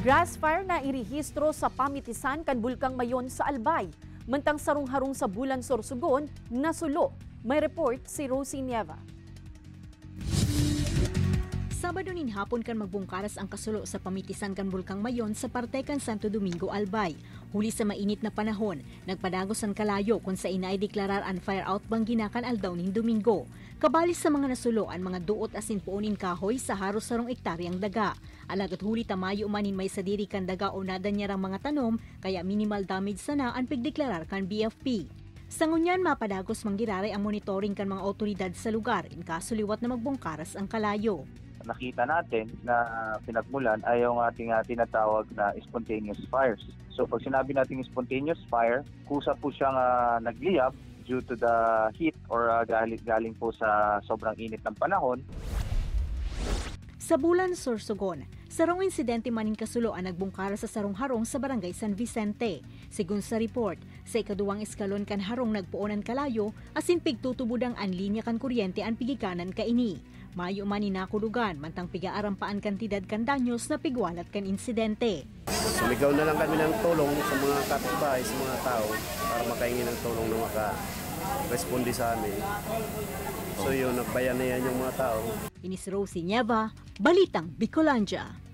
Grass fire na irehistro sa pamitisan kan Bulkang Mayon sa Albay. Mantang sarong-harong sa Bulan Sorsogon, nasulo. May report si Rosie Nieva. Sabado nin hapon kan magbungkaras ang kasulo sa pamitisan kan Bulkang Mayon sa parte kan Santo Domingo, Albay. Huli sa mainit na panahon, nagpadagos ang kalayo kung sa inay deklarar ang fire out bang ginakan aldaw ning Domingo. Kabalis sa mga nasulo ang mga duot asin puunin kahoy sa haros sarong ektaryang daga. Alagat huli tamayo manin may sadiri kan daga o nadanyarang mga tanom kaya minimal damage sana ang pigdeklarar kan BFP. Sa ngunyan, mapadagos manggiraray ang monitoring kan mga otoridad sa lugar in kaso liwat na magbungkaras ang kalayo. Nakita natin na pinagmulan ay yung ating tinatawag na spontaneous fires. So pag sinabi natin spontaneous fire, kusa po siyang nagliyab due to the heat or galing po sa sobrang init ng panahon. Sa Bulan Sorsogon, sarong insidente maning kasulo ang nagbungkara sa sarong-harong sa barangay San Vicente. Sigun sa report, sa ikaduwang eskalon kan harong nagpuonan kalayo asin pigtutubudang an linya kan kuryente an pigikanan kaini. Mayo man inakulugan mantang pigaarampaan kantidad kan danyos na pigwalat kan insidente. Sumigaw na lang kami ng tulong sa mga kapitbahay, sa mga tao para makahingi ng tulong na makaresponde sa amin. So yun, nagbayan na yan yung mga tao. Inis Rosie Nieva, Balitang Bicolandia.